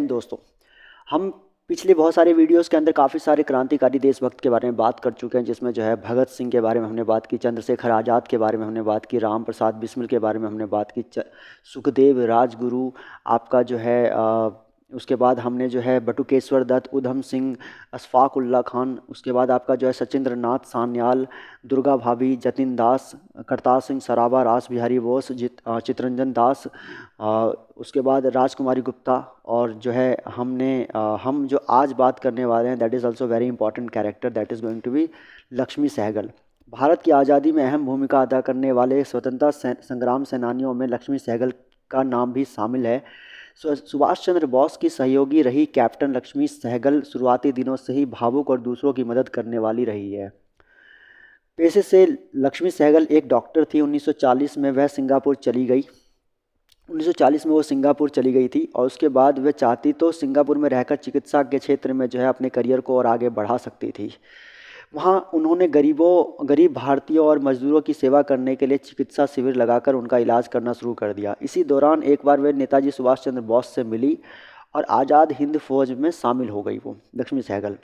दोस्तों। हम पिछले बहुत सारे वीडियोस के अंदर काफ़ी सारे क्रांतिकारी देशभक्त के बारे में बात कर चुके हैं, जिसमें जो है भगत सिंह के बारे में हमने बात की, चंद्रशेखर आज़ाद के बारे में हमने बात की, राम प्रसाद बिस्मिल के बारे में हमने बात की, सुखदेव राजगुरु आपका जो है उसके बाद हमने जो है बटुकेश्वर दत्त, उधम सिंह, अशफाक उल्ला खान, उसके बाद आपका जो है सचिंद्र नाथ सान्याल, दुर्गा भाभी, जतिन दास, करतार सिंह सराभा, रास बिहारी बोस, चितरंजन दास, उसके बाद राजकुमारी गुप्ता। और जो है हम जो आज बात करने वाले हैं that is also very important character, that is going to be Lakshmi Sahgal. Bharat की आज़ादी में अहम भूमिका अदा करने वाले स्वतंत्रता संग्राम सेनानियों में लक्ष्मी सहगल का नाम भी शामिल है। सुभाष चंद्र बोस की सहयोगी रही कैप्टन लक्ष्मी सहगल शुरुआती दिनों से ही भावुक और दूसरों की मदद करने वाली रही है। पेशे से लक्ष्मी सहगल एक डॉक्टर थी। 1940 में वह सिंगापुर चली गई। 1940 में वो सिंगापुर चली गई थी और उसके बाद वह चाहती तो सिंगापुर में रहकर चिकित्सा के क्षेत्र में जो है अपने करियर को और आगे बढ़ा सकती थी। वहाँ उन्होंने गरीब भारतीयों और मजदूरों की सेवा करने के लिए चिकित्सा शिविर लगाकर उनका इलाज करना शुरू कर दिया। इसी दौरान एक बार वे नेताजी सुभाष चंद्र बोस से मिली और आज़ाद हिंद फौज में शामिल हो गई वो लक्ष्मी सहगल।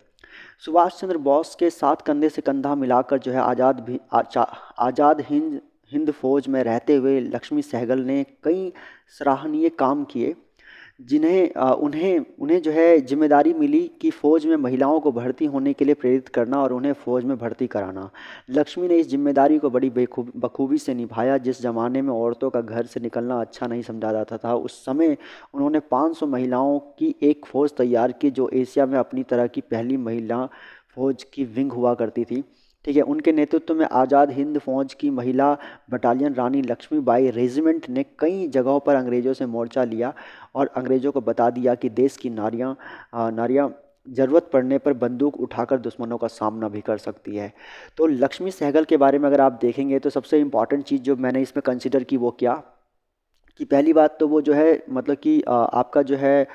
सुभाष चंद्र बोस के साथ कंधे से कंधा मिलाकर जो है आज़ाद हिंद फौज में रहते हुए लक्ष्मी सहगल ने कई सराहनीय काम किए, जिन्हें उन्हें जो है जिम्मेदारी मिली कि फ़ौज में महिलाओं को भर्ती होने के लिए प्रेरित करना और उन्हें फ़ौज में भर्ती कराना। लक्ष्मी ने इस जिम्मेदारी को बड़ी बखूबी से निभाया। जिस ज़माने में औरतों का घर से निकलना अच्छा नहीं समझा जाता था, उस समय उन्होंने 500 महिलाओं की एक फ़ौज तैयार की, जो एशिया में अपनी तरह की पहली महिला फ़ौज की विंग हुआ करती थी। ठीक है, उनके नेतृत्व में आज़ाद हिंद फौज की महिला बटालियन रानी लक्ष्मीबाई रेजिमेंट ने कई जगहों पर अंग्रेज़ों से मोर्चा लिया और अंग्रेज़ों को बता दिया कि देश की नारियां ज़रूरत पड़ने पर बंदूक उठाकर दुश्मनों का सामना भी कर सकती है। तो लक्ष्मी सहगल के बारे में अगर आप देखेंगे तो सबसे इम्पॉर्टेंट चीज़ जो मैंने इसमें कंसिडर की वो क्या कि पहली बात तो वो जो है मतलब कि आपका जो है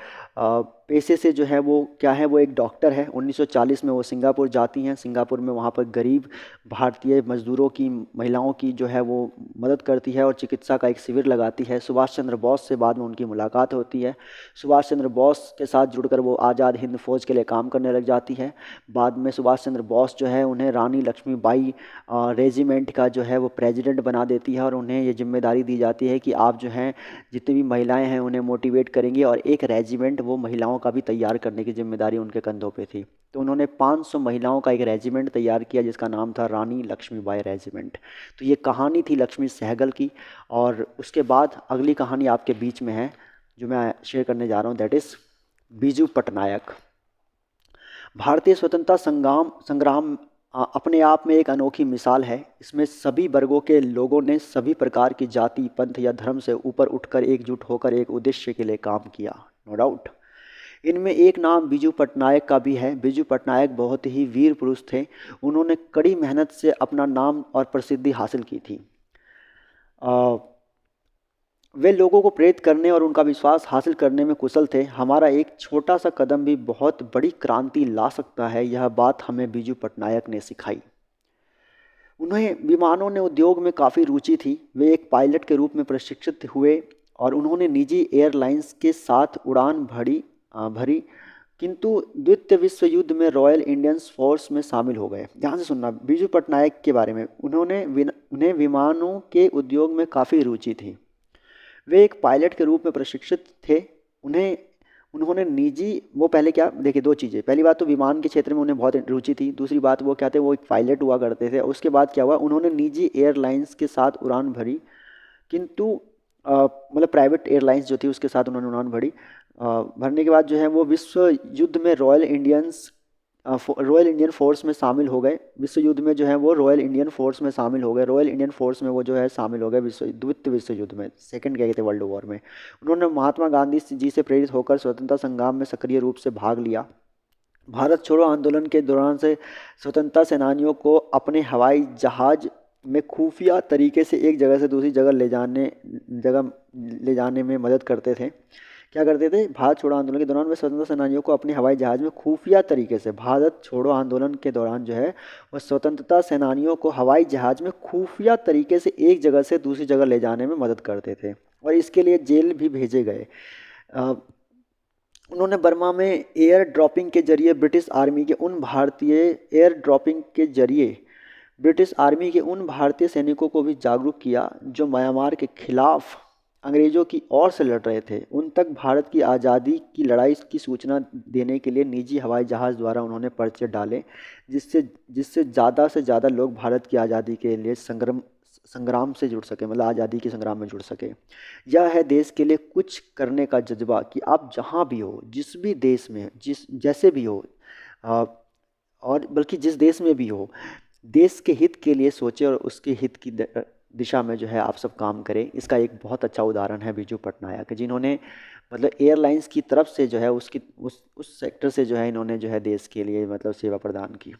पेशे से जो है वो क्या है, वो एक डॉक्टर है। 1940 में वो सिंगापुर जाती हैं। सिंगापुर में वहाँ पर गरीब भारतीय मज़दूरों की, महिलाओं की जो है वो मदद करती है और चिकित्सा का एक शिविर लगाती है। सुभाष चंद्र बोस से बाद में उनकी मुलाकात होती है। सुभाष चंद्र बोस के साथ जुड़कर वो आज़ाद हिंद फौज के लिए काम करने लग जाती है। बाद में सुभाष चंद्र बोस जो है उन्हें रानी लक्ष्मीबाई रेजिमेंट का जो है वो प्रेसिडेंट बना देती है और उन्हें ये जिम्मेदारी दी जाती है कि आप जो हैं जितनी भी महिलाएं हैं उन्हें मोटिवेट करेंगे और एक रेजिमेंट वो महिलाओं का भी तैयार करने की जिम्मेदारी उनके कंधों पे थी। तो उन्होंने 500 महिलाओं का एक रेजिमेंट तैयार किया जिसका नाम था रानी लक्ष्मीबाई रेजिमेंट। तो ये कहानी थी लक्ष्मी सहगल की। और उसके बाद अगली कहानी आपके बीच में है जो मैं शेयर करने जा रहा हूँ, दैट इज़ बीजू पटनायक। भारतीय स्वतंत्रता संग्राम अपने आप में एक अनोखी मिसाल है। इसमें सभी वर्गों के लोगों ने सभी प्रकार की जाति, पंथ या धर्म से ऊपर उठकर एकजुट होकर एक उद्देश्य के लिए काम किया, नो डाउट। इनमें एक नाम बीजू पटनायक का भी है। बीजू पटनायक बहुत ही वीर पुरुष थे। उन्होंने कड़ी मेहनत से अपना नाम और प्रसिद्धि हासिल की थी। वे लोगों को प्रेरित करने और उनका विश्वास हासिल करने में कुशल थे। हमारा एक छोटा सा कदम भी बहुत बड़ी क्रांति ला सकता है, यह बात हमें बीजू पटनायक ने सिखाई। उन्हें विमानों ने उद्योग में काफ़ी रुचि थी। वे एक पायलट के रूप में प्रशिक्षित हुए और उन्होंने निजी एयरलाइंस के साथ उड़ान भरी, किंतु द्वितीय विश्व युद्ध में रॉयल इंडियन फोर्स में शामिल हो गए। ध्यान से सुनना बीजू पटनायक के बारे में। उन्हें विमानों के उद्योग में काफ़ी रुचि थी। वे एक पायलट के रूप में प्रशिक्षित थे। उन्होंने निजी वो पहले क्या देखिए, दो चीज़ें। पहली बात तो विमान के क्षेत्र में उन्हें बहुत रुचि थी। दूसरी बात वो क्या थे, वो एक पायलट हुआ करते थे। उसके बाद क्या हुआ, उन्होंने निजी एयरलाइंस के साथ उड़ान भरी, किंतु मतलब प्राइवेट एयरलाइंस जो थी उसके साथ उन्होंने उड़ान भरी। भरने के बाद जो है वो विश्व युद्ध में रॉयल इंडियन फोर्स में शामिल हो गए। विश्व युद्ध में जो है वो रॉयल इंडियन फोर्स में शामिल हो गए। रॉयल इंडियन फोर्स में वो जो है शामिल हो गए द्वितीय विश्व युद्ध में, सेकंड क्या कहते वर्ल्ड वॉर में। उन्होंने महात्मा गांधी जी से प्रेरित होकर स्वतंत्रता संग्राम में सक्रिय रूप से भाग लिया। भारत छोड़ो आंदोलन के दौरान से स्वतंत्रता सेनानियों को अपने हवाई जहाज में खुफिया तरीके से एक जगह से दूसरी जगह ले जाने में मदद करते थे। क्या करते थे, भारत छोड़ो आंदोलन के दौरान वे स्वतंत्रता सेनानियों को अपने हवाई जहाज में खुफिया तरीके से, भारत छोड़ो आंदोलन के दौरान जो है वह स्वतंत्रता सेनानियों को हवाई जहाज में खुफिया तरीके से एक जगह से दूसरी जगह ले जाने में मदद करते थे और इसके लिए जेल भी भेजे गए। उन्होंने बर्मा में एयर ड्रॉपिंग के जरिए ब्रिटिश आर्मी के उन भारतीय एयर ड्रॉपिंग के जरिए ब्रिटिश आर्मी के उन भारतीय सैनिकों को भी जागरूक किया जो म्यांमार के खिलाफ अंग्रेजों की ओर से लड़ रहे थे। उन तक भारत की आज़ादी की लड़ाई की सूचना देने के लिए निजी हवाई जहाज़ द्वारा उन्होंने पर्चे डाले, जिससे जिससे ज़्यादा से ज़्यादा लोग भारत की आज़ादी के लिए संग्राम से जुड़ सके, मतलब आज़ादी के संग्राम में जुड़ सके। यह है देश के लिए कुछ करने का जज्बा कि आप जहाँ भी हो, जिस भी देश में, जिस जैसे भी हो, आ, और बल्कि जिस देश में भी हो, देश के हित के लिए सोचे और उसके हित की दिशा में जो है आप सब काम करें। इसका एक बहुत अच्छा उदाहरण है बिजू पटनायक, जिन्होंने मतलब एयरलाइंस की तरफ से जो है उसकी उस सेक्टर से जो है इन्होंने जो है देश के लिए मतलब सेवा प्रदान की।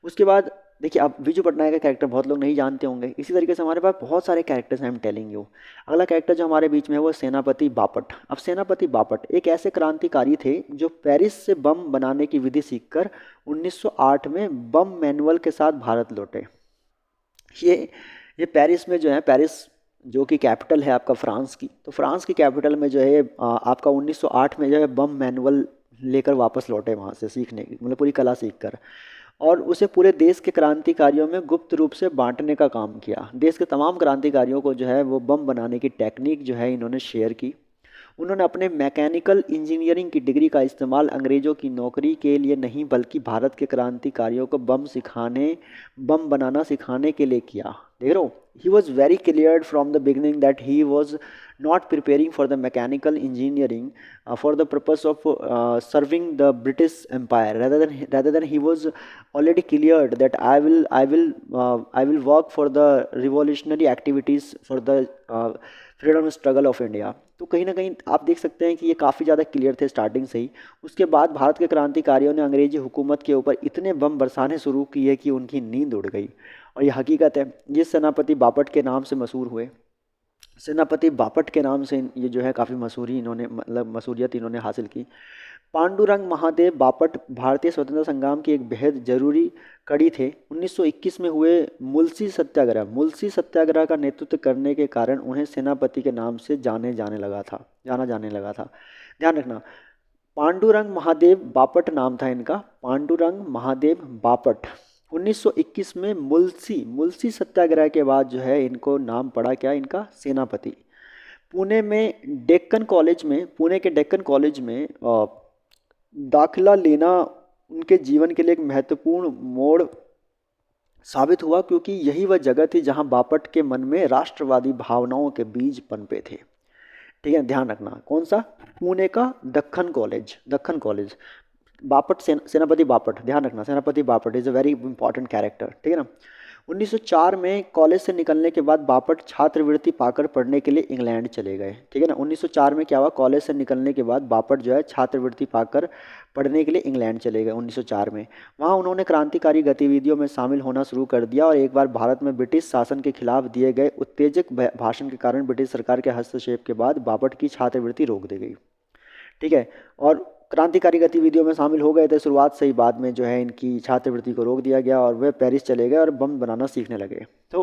उसके बाद देखिए, अब बिजू पटनायक का कैरेक्टर बहुत लोग नहीं जानते होंगे। इसी तरीके से हमारे पास बहुत सारे कैरेक्टर्स हैं, आई एम टेलिंग यू। अगला कैरेक्टर जो हमारे बीच में है वो सेनापति बापट। अब सेनापति बापट एक ऐसे क्रांतिकारी थे जो पेरिस से बम बनाने की विधि सीखकर 1908 में बम मैनुअल के साथ भारत लौटे। ये पेरिस में जो है, पेरिस जो कि कैपिटल है आपका फ्रांस की, तो फ्रांस की कैपिटल में जो है आपका 1908 में जो है बम मैनुअल लेकर वापस लौटे वहाँ से सीखने, मतलब पूरी कला सीख कर, और उसे पूरे देश के क्रांतिकारियों में गुप्त रूप से बांटने का काम किया। देश के तमाम क्रांतिकारियों को जो है वो बम बनाने की टेक्निक जो है इन्होंने शेयर की। उन्होंने अपने मैकेनिकल इंजीनियरिंग की डिग्री का इस्तेमाल अंग्रेज़ों की नौकरी के लिए नहीं बल्कि भारत के क्रांतिकारियों को बम बनाना सिखाने के लिए किया। देख रहे हो, he was very clear from the beginning that he was not preparing for the mechanical engineering for the purpose of serving the British Empire. Rather than he was already cleared that I will work for the revolutionary activities for the freedom struggle of India. तो कहीं ना कहीं आप देख सकते हैं कि ये काफ़ी ज़्यादा क्लियर थे स्टार्टिंग से ही। उसके बाद भारत के क्रांतिकारियों ने अंग्रेजी हुकूमत के ऊपर इतने बम बरसाने शुरू किए कि उनकी नींद उड़ गई, और ये हकीकत है। ये सेनापति बापट के नाम से मशहूर हुए। सेनापति बापट के नाम से ये जो है काफ़ी मशहूरी इन्होंने, मतलब मशहूरियत इन्होंने हासिल की। पांडुरंग महादेव बापट भारतीय स्वतंत्रता संग्राम की एक बेहद जरूरी कड़ी थे। 1921 में हुए मुलसी सत्याग्रह का नेतृत्व करने के कारण उन्हें सेनापति के नाम से जाना जाने लगा था। ध्यान रखना, पांडुरंग महादेव बापट नाम था इनका, पांडुरंग महादेव बापट। 1921 में मुलसी सत्याग्रह के बाद जो है इनको नाम पड़ा क्या, इनका, सेनापति। पुणे के डेक्कन कॉलेज में दाखिला लेना उनके जीवन के लिए एक महत्वपूर्ण मोड़ साबित हुआ, क्योंकि यही वह जगह थी जहां बापट के मन में राष्ट्रवादी भावनाओं के बीज पनपे थे। ठीक है, ध्यान रखना, कौन सा, पुणे का दक्खन कॉलेज। बापट, सेनापति बापट, ध्यान रखना, सेनापति Bapat is a very important character. ठीक है ना। 1904 में कॉलेज से निकलने के बाद बापट छात्रवृत्ति पाकर पढ़ने के लिए इंग्लैंड चले गए। ठीक है ना, 1904 में क्या हुआ, कॉलेज से निकलने के बाद बापट जो है छात्रवृत्ति पाकर पढ़ने के लिए इंग्लैंड चले गए 1904 में। वहाँ उन्होंने क्रांतिकारी गतिविधियों में शामिल होना शुरू कर दिया, और एक बार भारत में ब्रिटिश शासन के खिलाफ दिए गए उत्तेजक भाषण के कारण ब्रिटिश सरकार के हस्तक्षेप के बाद बापट की छात्रवृत्ति रोक दी गई। ठीक है, और क्रांतिकारी गतिविधियों में शामिल हो गए थे शुरुआत से ही, बाद में जो है इनकी छात्रवृत्ति को रोक दिया गया और वे पेरिस चले गए और बम बनाना सीखने लगे। तो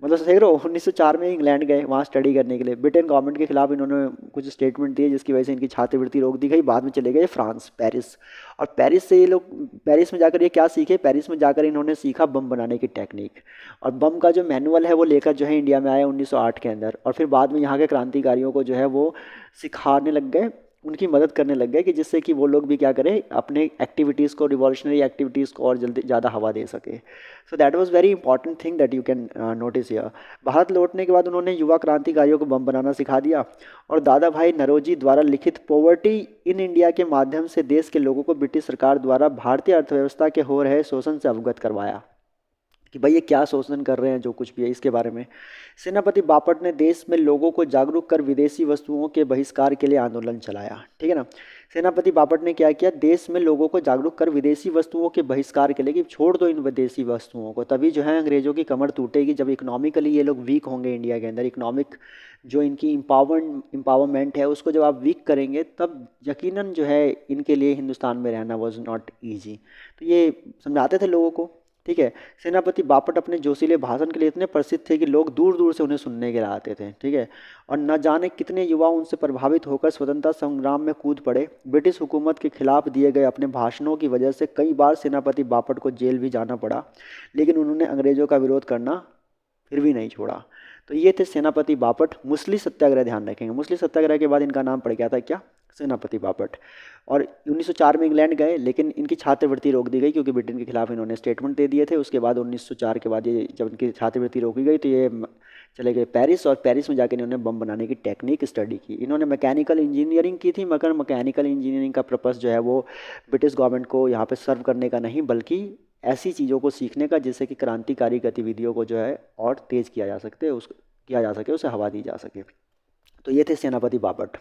मतलब सही रहो, 1904 में इंग्लैंड गए वहाँ स्टडी करने के लिए। ब्रिटेन गवर्नमेंट के खिलाफ इन्होंने कुछ स्टेटमेंट दिए जिसकी वजह से इनकी छात्रवृत्ति रोक दी गई। बाद में चले गए फ्रांस, पेरिस, और पेरिस से ये लोग, पेरिस में जाकर ये क्या सीखे, पेरिस में जाकर इन्होंने सीखा बम बनाने की टेक्निक, और बम का जो मैनुअल है वो लेकर जो है इंडिया में आए 1908 के अंदर, और फिर बाद में यहाँ के क्रांतिकारियों को जो है वो सिखाने लग गए, उनकी मदद करने लग गए, कि जिससे कि वो लोग भी क्या करें, अपने एक्टिविटीज़ को, रिवॉल्यूशनरी एक्टिविटीज़ को और जल्दी ज़्यादा हवा दे सके। So that was very important thing that you can notice here. Bharat लौटने के बाद उन्होंने युवा क्रांतिकारियों को बम बनाना सिखा दिया, और दादा भाई नरोजी द्वारा लिखित पॉवर्टी इन इंडिया के माध्यम से देश के लोगों को ब्रिटिश सरकार द्वारा भारतीय अर्थव्यवस्था के हो रहे शोषण से अवगत करवाया, कि भाई ये क्या शोषण कर रहे हैं, जो कुछ भी है इसके बारे में। सेनापति बापट ने देश में लोगों को जागरूक कर विदेशी वस्तुओं के बहिष्कार के लिए आंदोलन चलाया। ठीक है ना, सेनापति बापट ने क्या किया, देश में लोगों को जागरूक कर विदेशी वस्तुओं के बहिष्कार के लिए, कि छोड़ दो इन विदेशी वस्तुओं को, तभी जो है अंग्रेजों की कमर टूटेगी। जब इकोनॉमिकली ये लोग वीक होंगे, इंडिया के अंदर इकोनॉमिक जो इनकी इम्पावरमेंट है उसको जब आप वीक करेंगे, तब यकीनन जो है इनके लिए हिंदुस्तान में रहना वॉज नॉट ईजी। तो ये समझाते थे लोगों को। ठीक है। सेनापति बापट अपने जोशीले भाषण के लिए इतने प्रसिद्ध थे कि लोग दूर दूर से उन्हें सुनने के लिए आते थे। ठीक है। और न जाने कितने युवा उनसे प्रभावित होकर स्वतंत्रता संग्राम में कूद पड़े। ब्रिटिश हुकूमत के खिलाफ दिए गए अपने भाषणों की वजह से कई बार सेनापति बापट को जेल भी जाना पड़ा, लेकिन उन्होंने अंग्रेजों का विरोध करना फिर भी नहीं छोड़ा। तो ये थे सेनापति बापट। मुसली सत्याग्रह ध्यान रखेंगे, मुसली सत्याग्रह के बाद इनका नाम पड़ गया था क्या, सेनापति बापट। और 1904 में इंग्लैंड गए, लेकिन इनकी छात्रवृत्ति रोक दी गई क्योंकि ब्रिटेन के खिलाफ इन्होंने स्टेटमेंट दे दिए थे। उसके बाद 1904 के बाद ये जब इनकी छात्रवृत्ति रोकी गई तो ये चले गए पेरिस, और पेरिस में जाकर इन्होंने बम बनाने की टेक्निक स्टडी की। इन्होंने मैकेनिकल इंजीनियरिंग की थी, मगर मैकेनिकल इंजीनियरिंग का पर्पस जो है वो ब्रिटिश गवर्नमेंट को यहाँ पे सर्व करने का नहीं, बल्कि ऐसी चीज़ों को सीखने का जिससे कि क्रांतिकारी गतिविधियों को जो है और तेज़ किया जा सकते, उसे हवा दी जा सके। तो ये थे सेनापति बापट।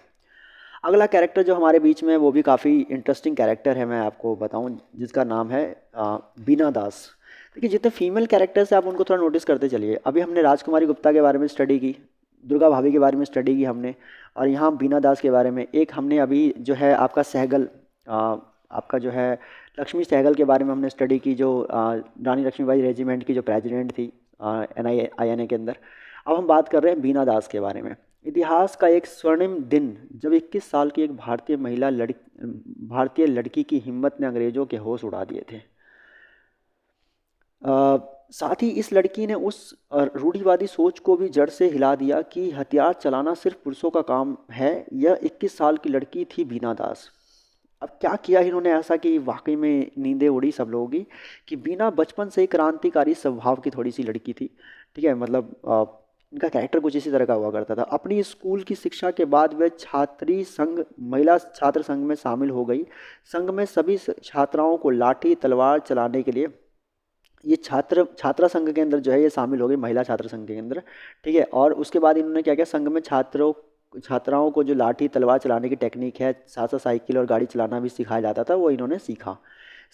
अगला कैरेक्टर जो हमारे बीच में है वो भी काफ़ी इंटरेस्टिंग कैरेक्टर है, मैं आपको बताऊं, जिसका नाम है बीना दास। देखिए, जितने फीमेल कैरेक्टर्स हैं आप उनको थोड़ा नोटिस करते चलिए। अभी हमने राजकुमारी गुप्ता के बारे में स्टडी की, दुर्गा भाभी के बारे में स्टडी की हमने, और यहाँ बीना दास के बारे में एक हमने अभी जो है आपका सहगल, आपका जो है लक्ष्मी सहगल के बारे में हमने स्टडी की, जो रानी लक्ष्मीबाई रेजिमेंट की जो प्रेसिडेंट थी INA के अंदर। अब हम बात कर रहे हैं बीना दास के बारे में। इतिहास का एक स्वर्णिम दिन जब 21 साल की एक भारतीय लड़की की हिम्मत ने अंग्रेजों के होश उड़ा दिए थे। साथ ही इस लड़की ने उस रूढ़िवादी सोच को भी जड़ से हिला दिया कि हथियार चलाना सिर्फ पुरुषों का काम है। यह 21 साल की लड़की थी बीना दास। अब क्या किया इन्होंने ऐसा कि वाकई में नींदें उड़ी सब लोगों की, कि बीना बचपन से ही क्रांतिकारी स्वभाव की थोड़ी सी लड़की थी। ठीक है, मतलब इनका कैरेक्टर कुछ इसी तरह का हुआ करता था। अपनी स्कूल की शिक्षा के बाद वह छात्री संघ, महिला छात्र संघ में शामिल हो गई। संघ में सभी छात्राओं को लाठी तलवार चलाने के लिए, ये छात्रा संघ के अंदर जो है ये शामिल हो गई, महिला छात्र संघ के अंदर। ठीक है, और उसके बाद इन्होंने क्या किया, संघ में छात्राओं को जो लाठी तलवार चलाने की टेक्निक है, साथ साथ साइकिल और गाड़ी चलाना भी सिखाया जाता था, वो इन्होंने सीखा।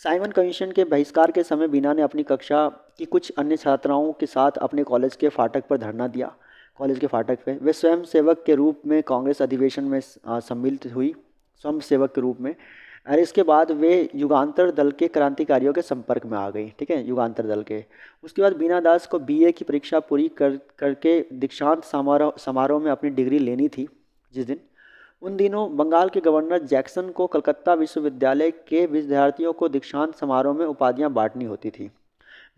साइमन कमीशन के बहिष्कार के समय बीना ने अपनी कक्षा की कुछ अन्य छात्राओं के साथ अपने कॉलेज के फाटक पर धरना दिया। कॉलेज के फाटक पे वे स्वयं सेवक के रूप में कांग्रेस अधिवेशन में सम्मिलित हुई, स्वयं सेवक के रूप में। और इसके बाद वे युगांतर दल के क्रांतिकारियों के संपर्क में आ गई। ठीक है, युगांतर दल के। उसके बाद बीना दास को BA की परीक्षा पूरी करके दीक्षांत समारोह में अपनी डिग्री लेनी थी। जिस दिन उन दिनों बंगाल के गवर्नर जैक्सन को कलकत्ता विश्वविद्यालय के विद्यार्थियों को दीक्षांत समारोह में उपाधियां बांटनी होती थी।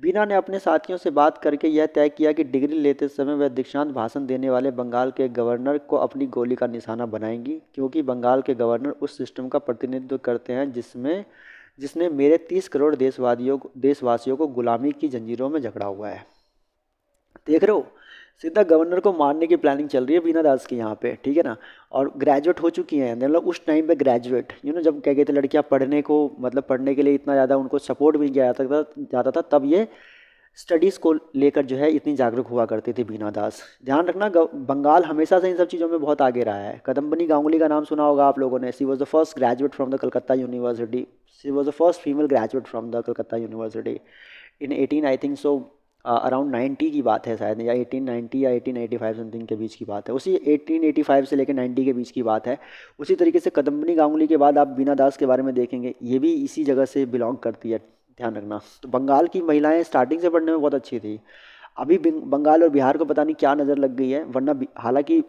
बीना ने अपने साथियों से बात करके यह तय किया कि डिग्री लेते समय वह दीक्षांत भाषण देने वाले बंगाल के गवर्नर को अपनी गोली का निशाना बनाएंगी, क्योंकि बंगाल के गवर्नर उस सिस्टम का प्रतिनिधित्व करते हैं जिसने मेरे 30 करोड़ देशवासियों को गुलामी की जंजीरों में जकड़ा हुआ है। देख रहे हो, सीधा गवर्नर को मारने की प्लानिंग चल रही है बीना दास की यहाँ पे। ठीक है ना, और ग्रेजुएट हो चुकी हैं, मतलब उस टाइम पे ग्रेजुएट, जब क्या कहते लड़कियाँ पढ़ने को, मतलब पढ़ने के लिए इतना ज़्यादा उनको सपोर्ट भी किया जाता था, तब ये स्टडीज़ को लेकर जो है इतनी जागरूक हुआ करती थी बीना दास। ध्यान रखना, बंगाल हमेशा से इन सब चीज़ों में बहुत आगे रहा है। कदम्बनी गांगुली का नाम सुना होगा आप लोगों ने। She was the first graduate from the Calcutta university. She was the first female graduate from the Calcutta university in 18 I think so around 90 की बात है शायद, या 1890 या 1885 समथिंग के बीच की बात है। उसी 1885 से लेकर 90 के बीच की बात है। उसी तरीके से कदम्बनी गांगुली के बाद आप बीना दास के बारे में देखेंगे, ये भी इसी जगह से बिलोंग करती है, ध्यान रखना। तो बंगाल की महिलाएं स्टार्टिंग से पढ़ने में बहुत अच्छी थी। अभी बंगाल और बिहार को पता नहीं क्या नज़र लग गई है, वरना हालांकि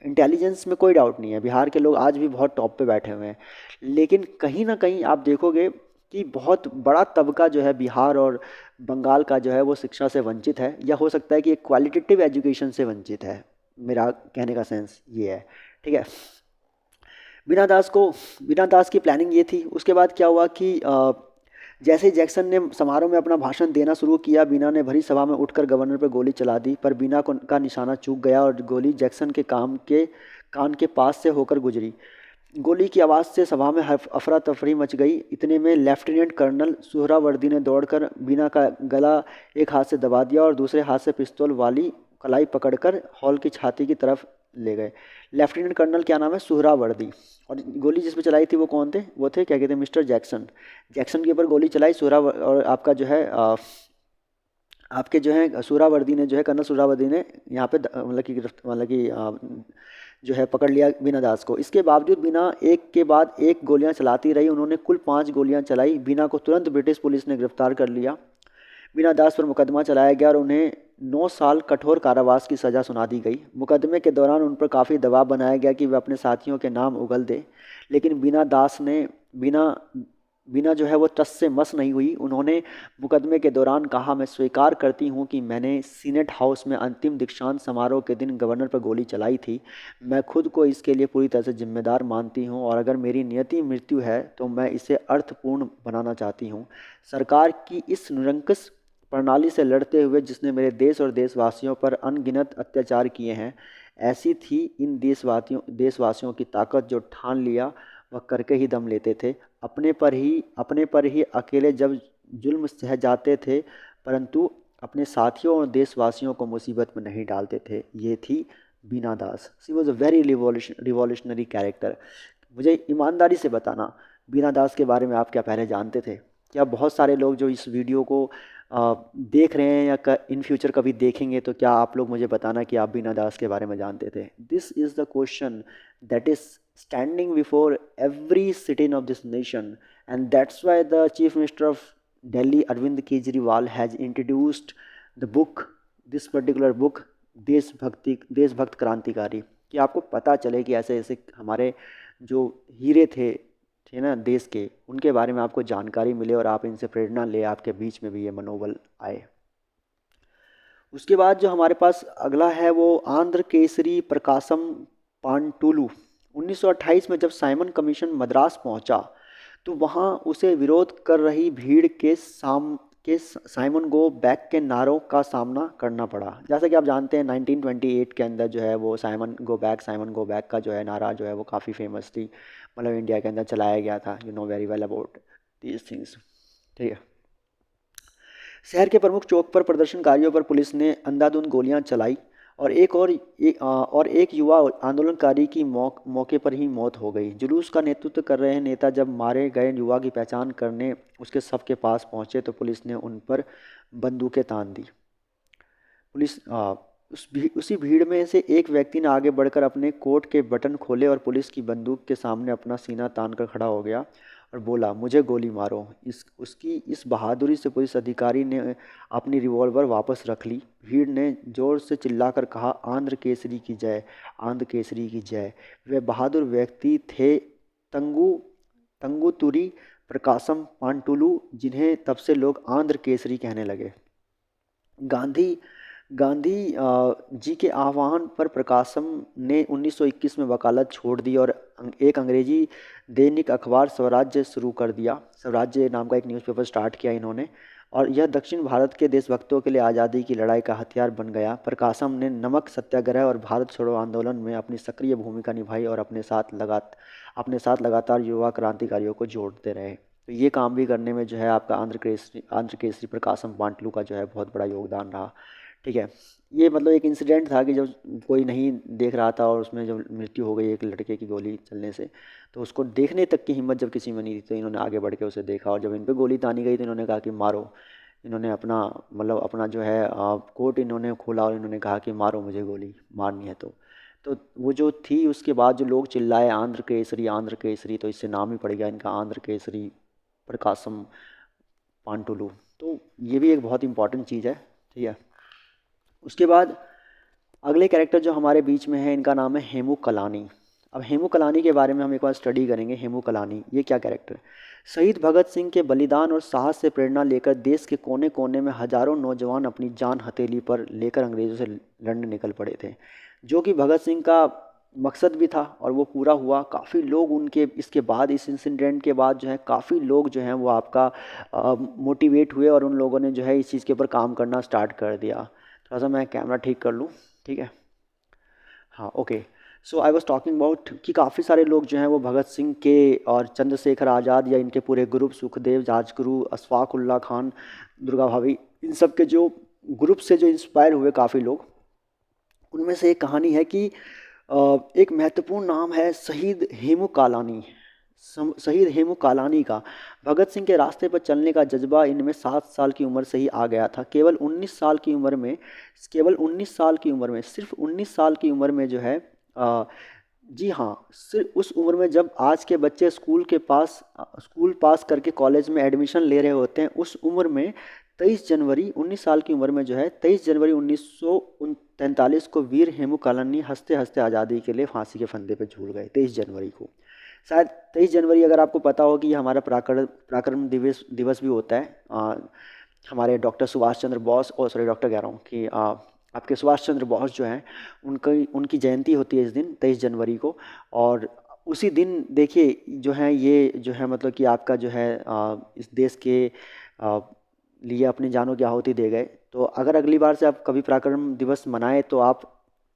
इंटेलिजेंस में कोई डाउट नहीं है, बिहार के लोग आज भी बहुत टॉप पे बैठे हुए हैं। लेकिन कहीं ना कहीं आप देखोगे कि बहुत बड़ा तबका जो है बिहार और बंगाल का जो है वो शिक्षा से वंचित है, या हो सकता है कि एक क्वालिटेटिव एजुकेशन से वंचित है। मेरा कहने का सेंस ये है। ठीक है, बिना दास की प्लानिंग ये थी। उसके बाद क्या हुआ कि जैसे ही जैक्सन ने समारोह में अपना भाषण देना शुरू किया, बीना ने भरी सभा में उठकर गवर्नर पर गोली चला दी, पर बीना का निशाना चूक गया और गोली जैक्सन के कान के पास से होकर गुजरी। गोली की आवाज़ से सभा में अफरा तफरी मच गई। इतने में लेफ्टिनेंट कर्नल सुहरावर्दी ने दौड़कर बीना का गला एक हाथ से दबा दिया और दूसरे हाथ से पिस्तौल वाली कलाई पकड़कर हॉल की छाती की तरफ ले गए। लेफ्टिनेंट कर्नल क्या नाम है, सुहरावर्दी, और गोली जिस पे चलाई थी वो कौन थे, वो थे क्या कहते हैं मिस्टर जैक्सन के ऊपर गोली चलाई। और आपका जो है आपके जो है सुहरावर्दी ने जो है, कर्नल सुहरावर्दी ने यहाँ पे मतलब कि जो है पकड़ लिया बीना दास को। इसके बावजूद बीना एक के बाद एक गोलियां चलाती रही। उन्होंने कुल 5 गोलियां चलाई। बीना को तुरंत ब्रिटिश पुलिस ने गिरफ्तार कर लिया। बीना दास पर मुकदमा चलाया गया और उन्हें 9 साल कठोर कारावास की सज़ा सुना दी गई। मुकदमे के दौरान उन पर काफ़ी दबाव बनाया गया कि वे अपने साथियों के नाम उगल दें, लेकिन बीना दास ने बिना बिना जो है वो टस से मस नहीं हुई। उन्होंने मुकदमे के दौरान कहा, मैं स्वीकार करती हूँ कि मैंने सीनेट हाउस में अंतिम दीक्षांत समारोह के दिन गवर्नर पर गोली चलाई थी। मैं खुद को इसके लिए पूरी तरह से जिम्मेदार मानती हूँ और अगर मेरी नियति मृत्यु है तो मैं इसे अर्थपूर्ण बनाना चाहती हूँ। सरकार की इस निरंकुश प्रणाली से लड़ते हुए जिसने मेरे देश और देशवासियों पर अनगिनत अत्याचार किए हैं, ऐसी थी इन देशवासियों की ताकत जो ठान लिया वह करके ही दम लेते थे। अपने पर ही अकेले जब जुल्म सह जाते थे, परंतु अपने साथियों और देशवासियों को मुसीबत में नहीं डालते थे। ये थी Bina Das. She was a very revolutionary character. मुझे ईमानदारी से बताना, बीना दास के बारे में आप क्या पहले जानते थे? क्या बहुत सारे लोग जो इस वीडियो को देख रहे हैं या इन फ्यूचर कभी देखेंगे, तो क्या आप लोग मुझे बताना कि आप बीना दास के बारे में जानते थे? This is the question that is standing before every citizen of this nation, and that's why the chief minister of Delhi, Arvind Kejriwal, has introduced the book, this particular book, देशभक्त क्रांतिकारी, कि आपको पता चले कि ऐसे ऐसे हमारे जो हीरे थे ना देश के, उनके बारे में आपको जानकारी मिले और आप इनसे प्रेरणा ले, आपके बीच में भी ये मनोबल आए। उसके बाद जो हमारे पास अगला है वो आंध्र केसरी प्रकाशम पांटुलु। 1928 में जब साइमन कमीशन मद्रास पहुंचा तो वहां उसे विरोध कर रही भीड़ के साइमन गो बैक के नारों का सामना करना पड़ा। जैसा कि आप जानते हैं 1928 के अंदर जो है वो साइमन गो बैक का जो है नारा जो है वो काफ़ी फेमस थी, मतलब इंडिया के अंदर चलाया गया था। You know very well about these things, ठीक है। शहर के प्रमुख चौक पर प्रदर्शनकारियों पर पुलिस ने अंधाधुंध गोलियां चलाई और एक युवा आंदोलनकारी की मौके पर ही मौत हो गई। जुलूस का नेतृत्व कर रहे नेता जब मारे गए युवा की पहचान करने उसके शव के पास पहुंचे तो पुलिस ने उन पर बंदूकें तान दी। उसी भीड़ में से एक व्यक्ति ने आगे बढ़कर अपने कोट के बटन खोले और पुलिस की बंदूक के सामने अपना सीना तान कर खड़ा हो गया और बोला, मुझे गोली मारो। उसकी इस बहादुरी से पुलिस अधिकारी ने अपनी रिवॉल्वर वापस रख ली। भीड़ ने जोर से चिल्लाकर कहा, आंध्र केसरी की जय, आंध्र केसरी की जय। वे बहादुर व्यक्ति थे तंगुतुरी प्रकाशम पांटुलु, जिन्हें तब से लोग आंध्र केसरी कहने लगे। गांधी जी के आह्वान पर प्रकाशम ने 1921 में वकालत छोड़ दी और एक अंग्रेजी दैनिक अखबार स्वराज्य शुरू कर दिया। स्वराज्य नाम का एक न्यूज़पेपर स्टार्ट किया इन्होंने और यह दक्षिण भारत के देशभक्तों के लिए आज़ादी की लड़ाई का हथियार बन गया। प्रकाशम ने नमक सत्याग्रह और भारत छोड़ो आंदोलन में अपनी सक्रिय भूमिका निभाई और अपने साथ लगातार युवा क्रांतिकारियों को जोड़ते रहे। तो ये काम भी करने में जो है आपका आंध्र केसरी प्रकाशम पांटुलु का जो है बहुत बड़ा योगदान रहा, ठीक है। ये मतलब एक इंसिडेंट था कि जब कोई नहीं देख रहा था और उसमें जब मृत्यु हो गई एक लड़के की गोली चलने से, तो उसको देखने तक की हिम्मत जब किसी में नहीं थी तो इन्होंने आगे बढ़ के उसे देखा और जब इन पे गोली तानी गई तो इन्होंने कहा कि मारो। इन्होंने अपना जो है कोट इन्होंने खोला और इन्होंने कहा कि मारो, मुझे गोली मारनी है। तो वो जो थी उसके बाद जो लोग चिल्लाए आंध्र केसरी, तो इससे नाम ही पड़ गया इनका आंध्र केसरी प्रकाशम पांटुलु। तो ये भी एक बहुत इंपॉर्टेंट चीज़ है, ठीक है। उसके बाद अगले कैरेक्टर जो हमारे बीच में है इनका नाम है हेमू कलानी। अब हेमू कलानी के बारे में हम एक बार स्टडी करेंगे। हेमू कलानी ये क्या कैरेक्टर है? शहीद भगत सिंह के बलिदान और साहस से प्रेरणा लेकर देश के कोने कोने में हजारों नौजवान अपनी जान हथेली पर लेकर अंग्रेज़ों से लड़ने निकल पड़े थे, जो कि भगत सिंह का मकसद भी था और वो पूरा हुआ। काफ़ी लोग इसके बाद इस इंसिडेंट के बाद जो है काफ़ी लोग जो हैं वो आपका मोटिवेट हुए और उन लोगों ने जो है इस चीज़ के ऊपर काम करना स्टार्ट कर दिया। थोड़ा सा मैं कैमरा ठीक कर लूँ, ठीक है। हाँ, okay. So I was talking about कि काफ़ी सारे लोग जो हैं वो भगत सिंह के और चंद्रशेखर आज़ाद या इनके पूरे ग्रुप, सुखदेव, राजगुरु, अशफाक उल्ला खान, दुर्गा भाभी, इन सब के जो ग्रुप से जो इंस्पायर हुए काफ़ी लोग, उनमें से एक कहानी है कि एक महत्वपूर्ण नाम है शहीद हेमू कालानी का। भगत सिंह के रास्ते पर चलने का जज्बा इनमें 7 साल की उम्र से ही आ गया था। केवल 19 साल की उम्र में, सिर्फ 19 साल की उम्र में जो है जी हाँ, सिर्फ उस उम्र में जब आज के बच्चे स्कूल पास करके कॉलेज में एडमिशन ले रहे होते हैं, उस उम्र में 23 जनवरी 19 साल की उम्र में जो है 23 जनवरी 1943 को वीर हेमू कालानी हंसते हंसते आज़ादी के लिए फांसी के फंदे पर झूल गए। 23 जनवरी को, शायद 23 जनवरी अगर आपको पता हो कि ये हमारा पराक्रम दिवस दिवस भी होता है। हमारे डॉक्टर सुभाष चंद्र बोस, और सॉरी डॉक्टर कह रहा हूँ कि आपके सुभाष चंद्र बोस जो हैं उनकी जयंती होती है इस दिन 23 जनवरी को। और उसी दिन देखिए जो है ये जो है मतलब कि आपका जो है इस देश के लिए अपनी जानों की आहुति दे गए। तो अगर अगली बार से आप कभी पराक्रम दिवस मनाएं तो आप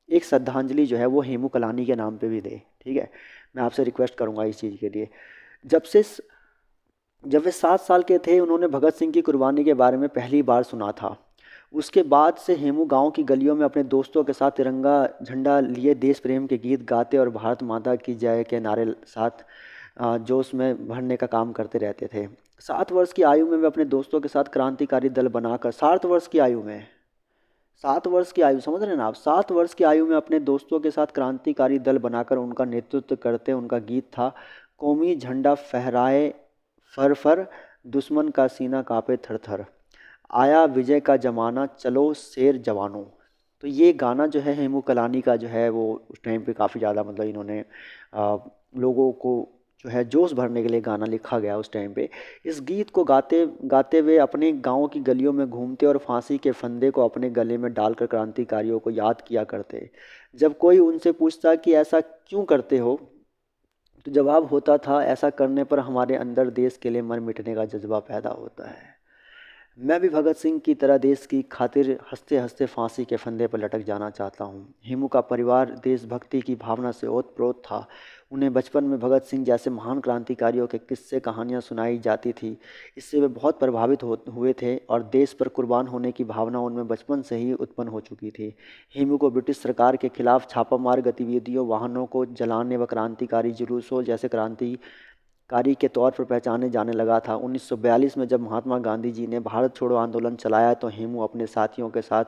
एक श्रद्धांजलि जो है वो हेमू कलानी के नाम पे भी दें, ठीक है। मैं आपसे रिक्वेस्ट करूंगा इस चीज़ के लिए। जब से जब वे 7 साल के थे उन्होंने भगत सिंह की कुर्बानी के बारे में पहली बार सुना था। उसके बाद से हेमू गांव की गलियों में अपने दोस्तों के साथ तिरंगा झंडा लिए देश प्रेम के गीत गाते और भारत माता की जय के नारे साथ जोश में भरने का काम करते रहते थे। 7 वर्ष की आयु में वे अपने दोस्तों के साथ क्रांतिकारी दल बनाकर 7 वर्ष की आयु में 7 वर्ष की आयु, समझ रहे हैं ना आप, 7 वर्ष की आयु में अपने दोस्तों के साथ क्रांतिकारी दल बनाकर उनका नेतृत्व करते। उनका गीत था, कौमी झंडा फहराए फर फर, दुश्मन का सीना कांपे थर थर, आया विजय का जमाना, चलो शेर जवानों। तो ये गाना जो है हेमू कलानी का जो है वो उस टाइम पे काफ़ी ज़्यादा मतलब इन्होंने लोगों को जो है जोश भरने के लिए गाना लिखा गया उस टाइम पे। इस गीत को गाते गाते हुए अपने गांव की गलियों में घूमते और फांसी के फंदे को अपने गले में डालकर क्रांतिकारियों को याद किया करते। जब कोई उनसे पूछता कि ऐसा क्यों करते हो, तो जवाब होता था, ऐसा करने पर हमारे अंदर देश के लिए मर मिटने का जज्बा पैदा होता है। मैं भी भगत सिंह की तरह देश की खातिर हंसते हंसते फांसी के फंदे पर लटक जाना चाहता हूँ। हेमू का परिवार देशभक्ति की भावना से ओतप्रोत था। उन्हें बचपन में भगत सिंह जैसे महान क्रांतिकारियों के किस्से कहानियाँ सुनाई जाती थी। इससे वे बहुत प्रभावित हुए थे और देश पर कुर्बान होने की भावना उनमें बचपन से ही उत्पन्न हो चुकी थी। हेमू को ब्रिटिश सरकार के खिलाफ छापामार गतिविधियों, वाहनों को जलाने व क्रांतिकारी जुलूसों जैसे क्रांतिकारी के तौर पर पहचाने जाने लगा था। 1942 में जब महात्मा गांधी जी ने भारत छोड़ो आंदोलन चलाया तो हेमू अपने साथियों के साथ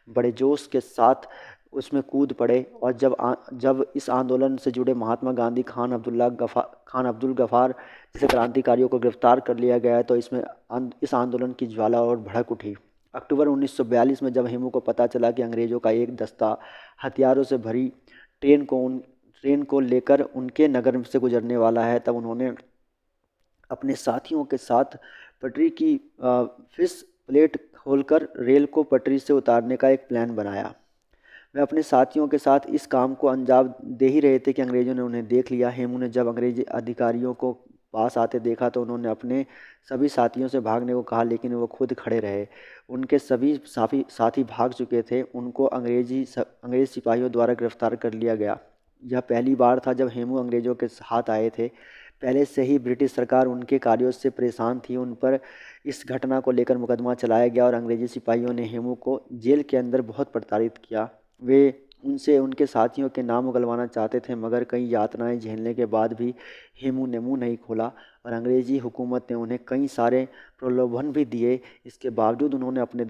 बड़े जोश के साथ उसमें कूद पड़े। और जब इस आंदोलन से जुड़े महात्मा गांधी, खान अब्दुल गफार जैसे क्रांतिकारियों को गिरफ्तार कर लिया गया तो इस आंदोलन की ज्वाला और भड़क उठी। अक्टूबर 1942 में जब हेमू को पता चला कि अंग्रेज़ों का एक दस्ता हथियारों से भरी ट्रेन को लेकर उनके नगर से गुजरने वाला है, तब उन्होंने अपने साथियों के साथ पटरी की फिश प्लेट खोलकर रेल को पटरी से उतारने का एक प्लान बनाया। वे अपने साथियों के साथ इस काम को अंजाम दे ही रहे थे कि अंग्रेज़ों ने उन्हें देख लिया। हेमू ने जब अंग्रेजी अधिकारियों को पास आते देखा तो उन्होंने अपने सभी साथियों से भागने को कहा, लेकिन वो खुद खड़े रहे। उनके सभी साथी भाग चुके थे। उनको अंग्रेज़ सिपाहियों द्वारा गिरफ्तार कर लिया गया। यह पहली बार था जब हेमू अंग्रेज़ों के हाथ आए थे। पहले से ही ब्रिटिश सरकार उनके कार्यों से परेशान थी। उन पर इस घटना को लेकर मुकदमा चलाया गया और अंग्रेज़ी सिपाहियों ने हेमू को जेल के अंदर बहुत प्रताड़ित किया। वे उनसे उनके साथियों के नाम उगलवाना चाहते थे, मगर कई यातनाएं झेलने के बाद भी हेमू ने मुंह नहीं खोला और अंग्रेज़ी हुकूमत ने उन्हें कई सारे प्रलोभन भी दिए। इसके बावजूद उन्होंने अपने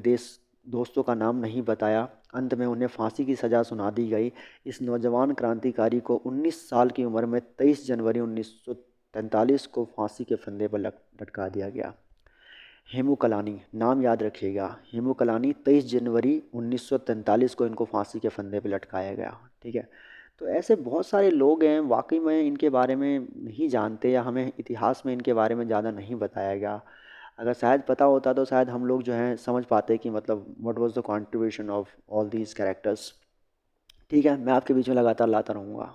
दोस्तों का नाम नहीं बताया। अंत में उन्हें फांसी की सज़ा सुना दी गई। इस नौजवान क्रांतिकारी को 19 साल की उम्र में 23 जनवरी 1943 को फांसी के फंदे पर लटका दिया गया। हेमू कलानी नाम याद रखिएगा, हेमू कलानी 23 जनवरी 1943 को इनको फांसी के फंदे पे लटकाया गया, ठीक है। तो ऐसे बहुत सारे लोग हैं, वाकई में इनके बारे में नहीं जानते या हमें इतिहास में इनके बारे में ज़्यादा नहीं बताया गया। अगर शायद पता होता तो शायद हम लोग जो हैं समझ पाते कि मतलब what was the contribution of all these characters. ठीक है, मैं आपके बीच में लगातार लाता रहूँगा।